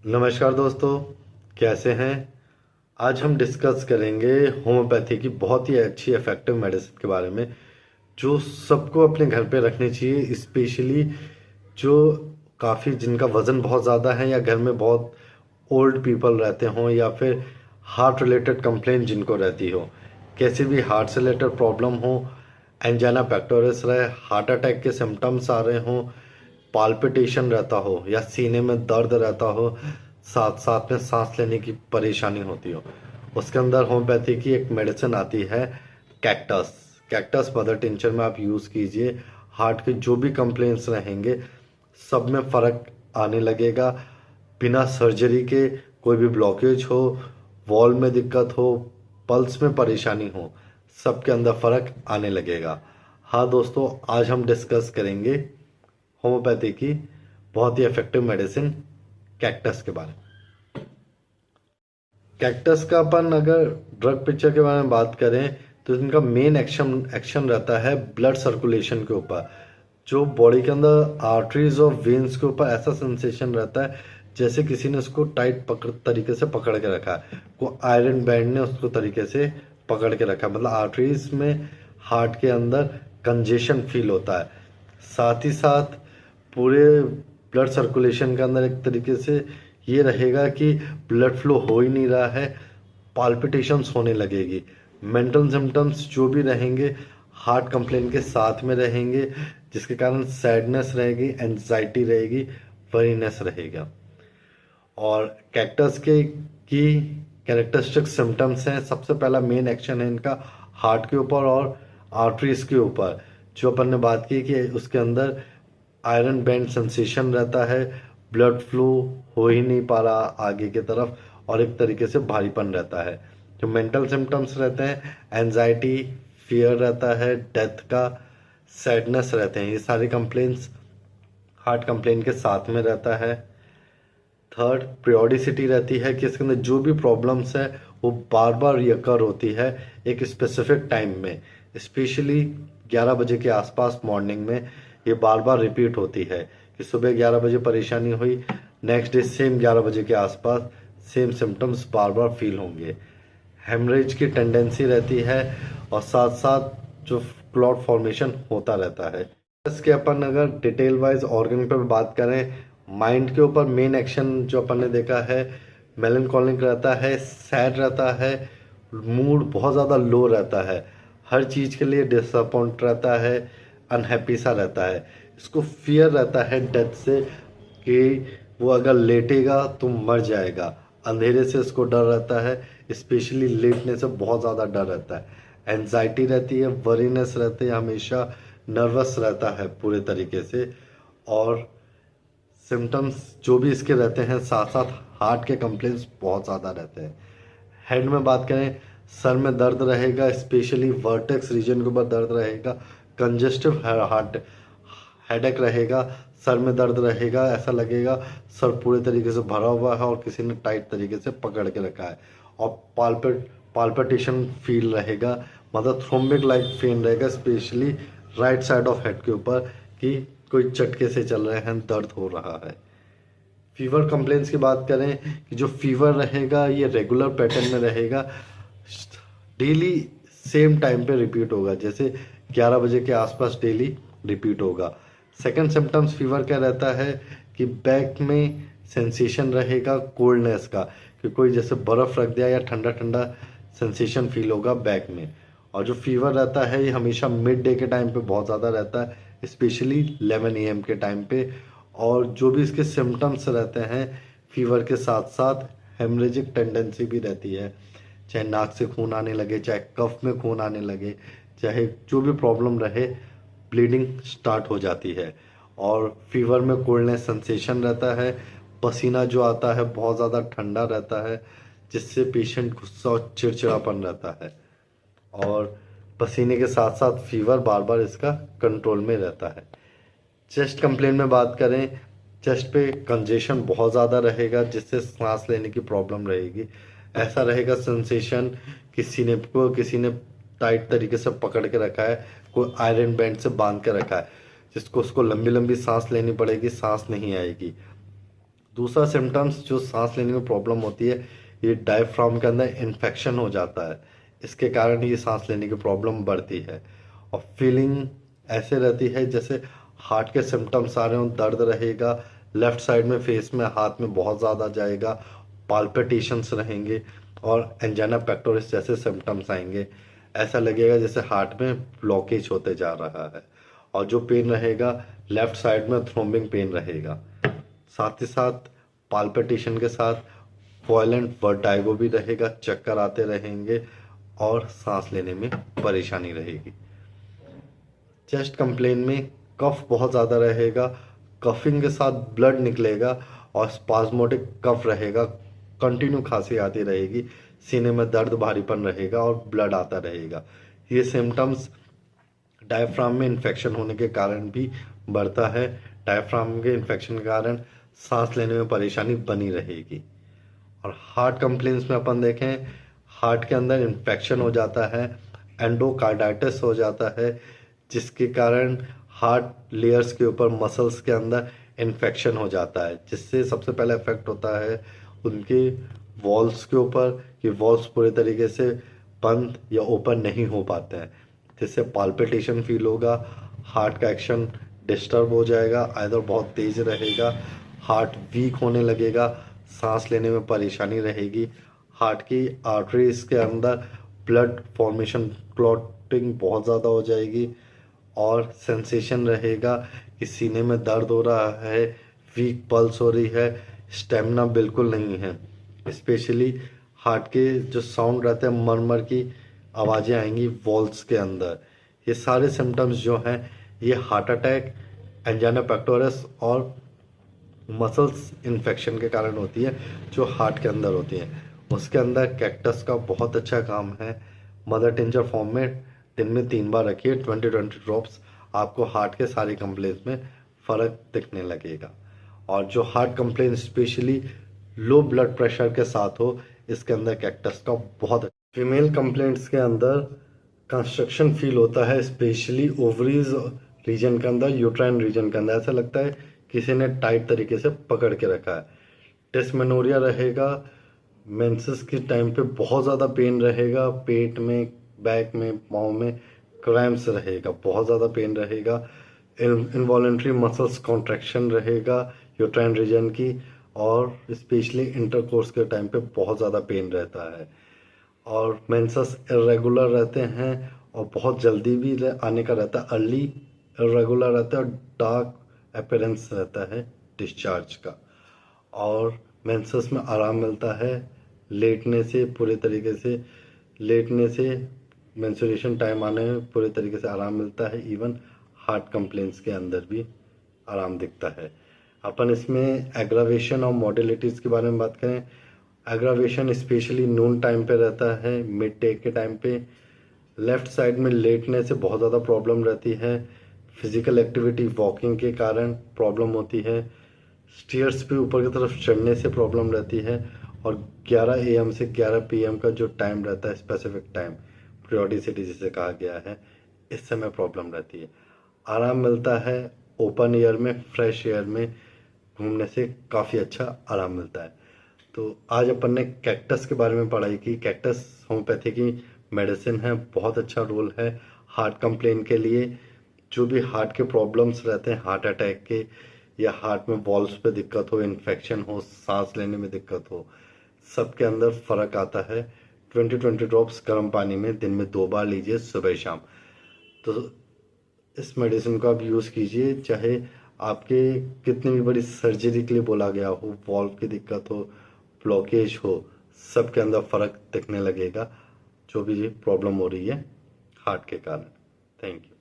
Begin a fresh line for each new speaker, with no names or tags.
नमस्कार दोस्तों, कैसे हैं। आज हम डिस्कस करेंगे होम्योपैथी की बहुत ही अच्छी इफेक्टिव मेडिसिन के बारे में जो सबको अपने घर पे रखनी चाहिए। स्पेशली जो काफ़ी जिनका वज़न बहुत ज़्यादा है या घर में बहुत ओल्ड पीपल रहते हों या फिर हार्ट रिलेटेड कंप्लेंट जिनको रहती हो, कैसे भी हार्ट से रिलेटेड प्रॉब्लम हो, एंजाइना पेक्टोरिस रहे, हार्ट अटैक के सिम्टम्स आ रहे हों, पाल्पिटेशन रहता हो या सीने में दर्द रहता हो, साथ साथ में सांस लेने की परेशानी होती हो, उसके अंदर होम्योपैथी की एक मेडिसिन आती है कैक्टस। कैक्टस मदर टिंचर में आप यूज़ कीजिए। हार्ट के जो भी कंप्लेंट्स रहेंगे सब में फ़र्क आने लगेगा। बिना सर्जरी के कोई भी ब्लॉकेज हो, वॉल में दिक्कत हो, पल्स में परेशानी हो, सबके अंदर फ़र्क आने लगेगा। हाँ दोस्तों, आज हम डिस्कस करेंगे होम्योपैथी की बहुत ही इफेक्टिव मेडिसिन कैक्टस के बारे में। कैक्टस का अपन अगर ड्रग पिक्चर के बारे में बात करें तो इनका मेन एक्शन एक्शन रहता है ब्लड सर्कुलेशन के ऊपर। जो बॉडी के अंदर आर्टरीज और वेन्स के ऊपर ऐसा सेंसेशन रहता है जैसे किसी ने उसको टाइट पकड़ तरीके से पकड़ के रखा है, को आयरन बैंड ने उसको तरीके से पकड़ के रखा है। मतलब आर्टरीज में हार्ट के अंदर कंजेशन फील होता है। साथ ही साथ पूरे ब्लड सर्कुलेशन के अंदर एक तरीके से ये रहेगा कि ब्लड फ्लो हो ही नहीं रहा है, पाल्पिटेशंस होने लगेगी। मेंटल सिम्टम्स जो भी रहेंगे हार्ट कंप्लेन के साथ में रहेंगे, जिसके कारण सैडनेस रहेगी, एंजाइटी रहेगी, वरीनेस रहेगा। और कैक्टस के की कैरेक्टरिस्टिक सिम्टम्स हैं। सबसे पहला मेन एक्शन है इनका हार्ट के ऊपर और आर्टरीज के ऊपर। जो अपन ने बात की कि उसके अंदर आयरन बैंड सेंसेशन रहता है, ब्लड फ्लो हो ही नहीं पा रहा आगे की तरफ, और एक तरीके से भारीपन रहता है। जो मेंटल सिम्टम्स रहते हैं एंजाइटी, फियर रहता है, डेथ का, सैडनेस रहते हैं। ये सारे कंप्लेंट्स हार्ट कंप्लेन के साथ में रहता है। थर्ड, प्रियोडिसिटी रहती है कि इसके अंदर जो भी प्रॉब्लम्स है वो बार बार रियकर होती है एक स्पेसिफिक टाइम में। स्पेशली 11 बजे के आसपास मॉर्निंग में ये बार बार रिपीट होती है कि सुबह 11 बजे परेशानी हुई, नेक्स्ट डे सेम 11 बजे के आसपास सेम सिम्टम्स बार बार फील होंगे। हेमरेज की टेंडेंसी रहती है और साथ साथ जो क्लॉट फॉर्मेशन होता रहता है। इसके अपन अगर डिटेल वाइज ऑर्गन पर बात करें, माइंड के ऊपर मेन एक्शन जो अपन ने देखा है मेलनकॉलिक रहता है, सैड रहता है, मूड बहुत ज़्यादा लो रहता है, हर चीज़ के लिए डिसअपॉइंट रहता है, अनहैप्पी सा रहता है। इसको फियर रहता है डेथ से कि वो अगर लेटेगा तो मर जाएगा। अंधेरे से इसको डर रहता है, स्पेशली लेटने से बहुत ज़्यादा डर रहता है। एनजाइटी रहती है, वरीनेस रहती है, हमेशा नर्वस रहता है पूरे तरीके से। और सिम्टम्स जो भी इसके रहते हैं, साथ साथ हार्ट के कंप्लेंट्स बहुत ज़्यादा रहते हैं। हेड में बात करें, सर में दर्द रहेगा, स्पेशली वर्टेक्स रीजन के ऊपर दर्द रहेगा, कंजेस्टिव हार्ट हेडेक रहेगा, सर में दर्द रहेगा, ऐसा लगेगा सर पूरे तरीके से भरा हुआ है और किसी ने टाइट तरीके से पकड़ के रखा है। और पाल्पिटेशन फील रहेगा, मतलब थ्रोम्बिक लाइक पेन रहेगा, specially right side of head के ऊपर कि कोई चटके से चल रहे हैं, दर्द हो रहा है। फीवर कंप्लेंट्स की बात करें कि जो फीवर रहेगा ये रेगुलर पैटर्न में रहेगा, डेली सेम टाइम पे रिपीट होगा, जैसे 11 बजे के आसपास डेली रिपीट होगा। सेकंड सिम्टम्स फीवर क्या रहता है कि बैक में सेंसेशन रहेगा कोल्डनेस का, कि कोई जैसे बर्फ़ रख दिया या ठंडा ठंडा सेंसेशन फील होगा बैक में। और जो फीवर रहता है ये हमेशा मिड डे के टाइम पे बहुत ज़्यादा रहता है, स्पेशली 11 AM के टाइम पे। और जो भी इसके सिम्टम्स रहते हैं फीवर के साथ साथ हेमरेजिक टेंडेंसी भी रहती है, चाहे नाक से खून आने लगे, चाहे कफ में खून आने लगे, चाहे जो भी प्रॉब्लम रहे, ब्लीडिंग स्टार्ट हो जाती है। और फीवर में कोल्डनेस सेंसेशन रहता है, पसीना जो आता है बहुत ज़्यादा ठंडा रहता है, जिससे पेशेंट गुस्सा और चिड़चिड़ापन रहता है। और पसीने के साथ साथ फीवर बार बार इसका कंट्रोल में रहता है। चेस्ट कंप्लेन में बात करें, चेस्ट पे कंजेशन बहुत ज़्यादा रहेगा, जिससे सांस लेने की प्रॉब्लम रहेगी। ऐसा रहेगा सेंसेशन किसी ने टाइट तरीके से पकड़ के रखा है, कोई आयरन बैंड से बांध के रखा है, जिसको उसको लंबी लंबी सांस लेनी पड़ेगी, सांस नहीं आएगी। दूसरा सिम्टम्स जो सांस लेने में प्रॉब्लम होती है, ये डायफ्राम के अंदर इन्फेक्शन हो जाता है, इसके कारण ये सांस लेने की प्रॉब्लम बढ़ती है। और फीलिंग ऐसे रहती है जैसे हार्ट के सिम्टम्स आ रहे हो, दर्द रहेगा, लेफ्ट साइड में फेस में हाथ में बहुत ज़्यादा जाएगा, पाल्पिटेशंस रहेंगे और एंजाइना पेक्टोरिस जैसे सिम्टम्स आएंगे। ऐसा लगेगा जैसे हार्ट में ब्लॉकेज होते जा रहा है। और जो पेन रहेगा, लेफ्ट साइड में थ्रोम्बिंग पेन रहेगा, साथ ही साथ पाल्पिटेशन के साथ वॉयलेंट वर्टाइगो भी रहेगा, चक्कर आते रहेंगे और सांस लेने में परेशानी रहेगी। चेस्ट कंप्लेन में कफ बहुत ज़्यादा रहेगा, कफिंग के साथ ब्लड निकलेगा और स्पाज्मोटिक कफ रहेगा, कंटिन्यू खांसी आती रहेगी, सीने में दर्द भारीपन रहेगा और ब्लड आता रहेगा। ये सिम्टम्स डायफ्राम में इन्फेक्शन होने के कारण भी बढ़ता है। डायफ्राम के इन्फेक्शन के कारण सांस लेने में परेशानी बनी रहेगी। और हार्ट कंप्लेंट्स में अपन देखें, हार्ट के अंदर इन्फेक्शन हो जाता है, एंडोकार्डाइटिस हो जाता है, जिसके कारण हार्ट लेयर्स के ऊपर मसल्स के अंदर इन्फेक्शन हो जाता है, जिससे सबसे पहले इफेक्ट होता है उनके वॉल्स के ऊपर, कि वॉल्स पूरे तरीके से बंद या ओपन नहीं हो पाते हैं, जिससे पाल्पिटेशन फील होगा, हार्ट का एक्शन डिस्टर्ब हो जाएगा, आइदर बहुत तेज रहेगा, हार्ट वीक होने लगेगा, सांस लेने में परेशानी रहेगी, हार्ट की आर्टरीज के अंदर ब्लड फॉर्मेशन क्लॉटिंग बहुत ज़्यादा हो जाएगी और सेंसेशन रहेगा कि सीने में दर्द हो रहा है, वीक पल्स हो रही है, स्टेमिना बिल्कुल नहीं है। स्पेशली हार्ट के जो साउंड रहते हैं, मरमर की आवाज़ें आएंगी वॉल्स के अंदर। ये सारे सिम्टम्स जो हैं, ये हार्ट अटैक, एंजाइना पेक्टोरिस और मसल्स इन्फेक्शन के कारण होती है, जो हार्ट के अंदर होती हैं। उसके अंदर कैक्टस का बहुत अच्छा काम है। मदर टिंचर फॉर्म में दिन में 3 बार रखिए, 20-20 ड्रॉप्स, आपको हार्ट के सारे कंप्लेंट्स में फ़र्क दिखने लगेगा। और जो heart complaint specially low blood pressure के साथ हो, इसके अंदर कैक्टस का बहुत। फीमेल कंप्लेंट्स के अंदर कंस्ट्रक्शन फील होता है, स्पेशली ओवरीज रीजन के अंदर, यूट्राइन रीजन के अंदर, ऐसा लगता है किसी ने टाइट तरीके से पकड़ के रखा है। डिस्मेनोरिया रहेगा, मेंसेस के टाइम पे बहुत ज़्यादा पेन रहेगा, पेट में, बैक में, पाँव में क्रैम्प्स रहेगा, बहुत ज़्यादा पेन रहेगा, इनवॉलेंट्री मसल्स कॉन्ट्रैक्शन रहेगा यूट्राइन रीजन की, और स्पेशली इंटरकोर्स के टाइम पे बहुत ज़्यादा पेन रहता है। और मेंसेस इरेगुलर रहते हैं और बहुत जल्दी भी आने का रहता है, अर्ली इरेगुलर रहता है और डार्क अपीयरेंस रहता है डिस्चार्ज का। और मेंसेस में आराम मिलता है लेटने से, पूरे तरीके से लेटने से मेंस्ट्रुएशन टाइम आने में पूरे तरीके से आराम मिलता है। इवन हार्ट कंप्लेंट्स के अंदर भी आराम दिखता है। अपन इसमें एग्रावेशन और मॉडलिटीज़ के बारे में बात करें, एग्रावेशन स्पेशली नून टाइम पे रहता है, मिड डे के टाइम पे, लेफ्ट साइड में लेटने से बहुत ज़्यादा प्रॉब्लम रहती है, फिजिकल एक्टिविटी वॉकिंग के कारण प्रॉब्लम होती है, स्टेयर्स पे ऊपर की तरफ चढ़ने से प्रॉब्लम रहती है, और 11 AM से 11 PM का जो टाइम रहता है, स्पेसिफिक टाइम, पीरियोडिसिटी जिसे कहा गया है, इस समय प्रॉब्लम रहती है। आराम मिलता है ओपन एयर में, फ्रेश एयर में घूमने से काफ़ी अच्छा आराम मिलता है। तो आज अपन ने कैक्टस के बारे में पढ़ाई की। कैक्टस होम्योपैथी की मेडिसिन है, बहुत अच्छा रोल है हार्ट कंप्लेन के लिए। जो भी हार्ट के प्रॉब्लम्स रहते हैं, हार्ट अटैक के, या हार्ट में वॉल्व्स पे दिक्कत हो, इन्फेक्शन हो, सांस लेने में दिक्कत हो, सबके अंदर फ़र्क आता है। 20-20 ड्रॉप्स गर्म पानी में दिन में 2 बार लीजिए, सुबह शाम। तो इस मेडिसिन को आप यूज़ कीजिए, चाहे आपके कितनी भी बड़ी सर्जरी के लिए बोला गया हो, वॉल्व की दिक्कत हो, ब्लॉकेज हो, सबके अंदर फ़र्क दिखने लगेगा, जो भी प्रॉब्लम हो रही है हार्ट के कारण। Thank you.